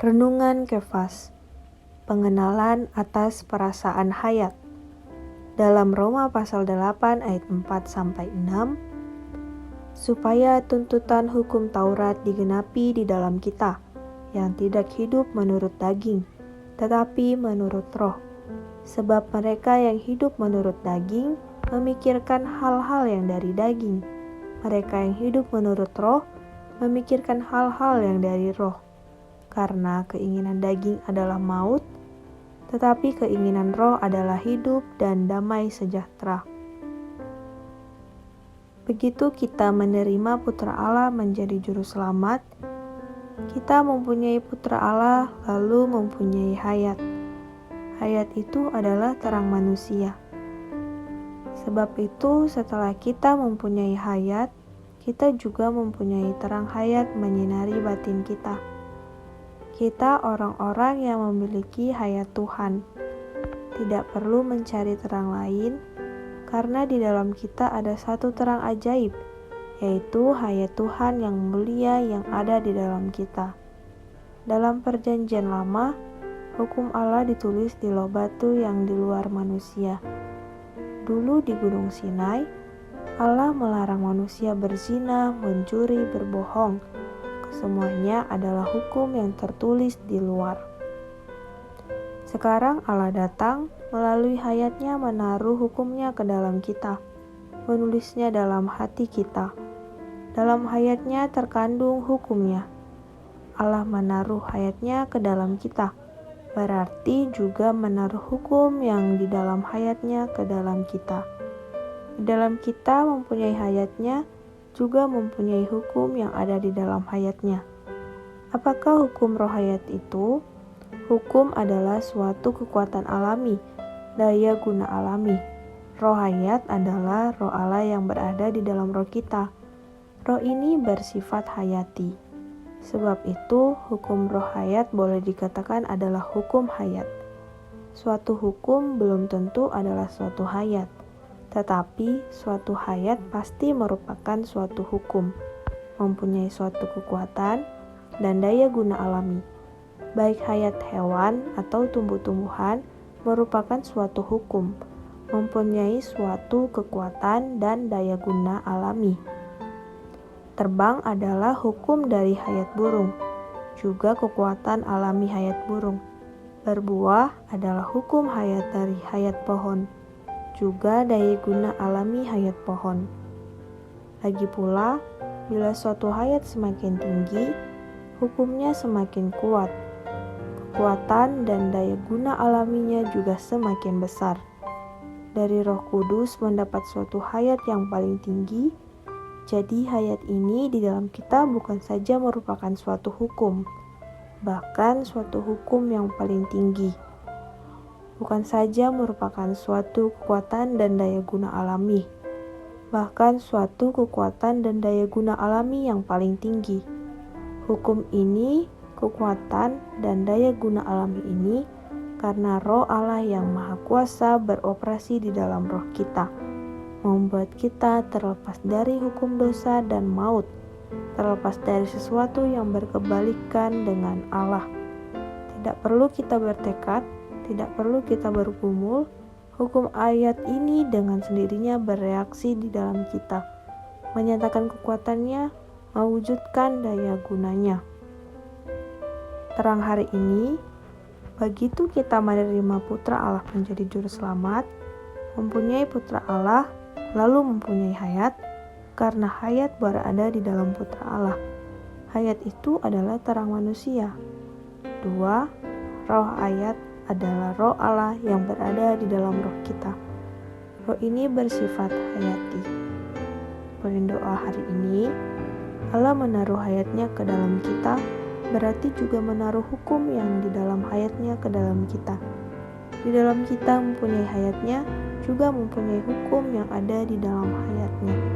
Renungan Kefas, pengenalan atas perasaan hayat. Dalam Roma pasal 8 ayat 4-6, supaya tuntutan hukum Taurat digenapi di dalam kita, yang tidak hidup menurut daging, tetapi menurut roh. Sebab mereka yang hidup menurut daging memikirkan hal-hal yang dari daging. Mereka yang hidup menurut roh memikirkan hal-hal yang dari roh. Karena keinginan daging adalah maut, tetapi keinginan roh adalah hidup dan damai sejahtera. Begitu kita menerima Putra Allah menjadi juru selamat, kita mempunyai Putra Allah lalu mempunyai hayat. Hayat itu adalah terang manusia. Sebab itu setelah kita mempunyai hayat, kita juga mempunyai terang hayat menyinari batin kita. Kita orang-orang yang memiliki hayat Tuhan. Tidak perlu mencari terang lain, karena di dalam kita ada satu terang ajaib, yaitu hayat Tuhan yang mulia yang ada di dalam kita. Dalam perjanjian lama, hukum Allah ditulis di loh batu yang di luar manusia. Dulu di Gunung Sinai, Allah melarang manusia berzina, mencuri, berbohong. Kesemuanya adalah hukum yang tertulis di luar. Sekarang Allah datang melalui hayatnya menaruh hukumnya ke dalam kita, menulisnya dalam hati kita. Dalam hayatnya terkandung hukumnya. Allah menaruh hayatnya ke dalam kita, berarti juga menaruh hukum yang di dalam hayatnya ke dalam kita. Di dalam kita mempunyai hayatnya, juga mempunyai hukum yang ada di dalam hayatnya. Apakah hukum roh hayat itu? Hukum adalah suatu kekuatan alami, daya guna alami. Roh hayat adalah roh Allah yang berada di dalam roh kita. Roh ini bersifat hayati. Sebab itu, hukum roh hayat boleh dikatakan adalah hukum hayat. Suatu hukum belum tentu adalah suatu hayat, tetapi suatu hayat pasti merupakan suatu hukum, mempunyai suatu kekuatan dan daya guna alami. Baik hayat hewan atau tumbuh-tumbuhan merupakan suatu hukum, mempunyai suatu kekuatan dan daya guna alami. Terbang adalah hukum dari hayat burung, juga kekuatan alami hayat burung. Berbuah adalah hukum hayat dari hayat pohon, juga daya guna alami hayat pohon. Lagi pula, bila suatu hayat semakin tinggi, hukumnya semakin kuat. Kekuatan dan daya guna alaminya juga semakin besar. Dari Roh Kudus mendapat suatu hayat yang paling tinggi. Jadi hayat ini di dalam kita bukan saja merupakan suatu hukum, bahkan suatu hukum yang paling tinggi. Bukan saja merupakan suatu kekuatan dan daya guna alami, bahkan suatu kekuatan dan daya guna alami yang paling tinggi. Hukum ini, kekuatan dan daya guna alami ini, karena roh Allah yang Maha Kuasa beroperasi di dalam roh kita, membuat kita terlepas dari hukum dosa dan maut, terlepas dari sesuatu yang berkebalikan dengan Allah. Tidak perlu kita bertekad, tidak perlu kita bergumul, hukum ayat ini dengan sendirinya bereaksi di dalam kita, menyatakan kekuatannya, mewujudkan daya gunanya. Terang hari ini, begitu kita menerima Putra Allah menjadi juru selamat, mempunyai Putra Allah, lalu mempunyai hayat, karena hayat berada di dalam Putra Allah. Hayat itu adalah terang manusia. 2. Roh hayat adalah roh Allah yang berada di dalam roh kita. Roh ini bersifat hayati. Poin doa hari ini, Allah menaruh hayatnya ke dalam kita, berarti juga menaruh hukum yang di dalam hayatnya ke dalam kita. Di dalam kita mempunyai hayatnya, juga mempunyai hukum yang ada di dalam hayatnya.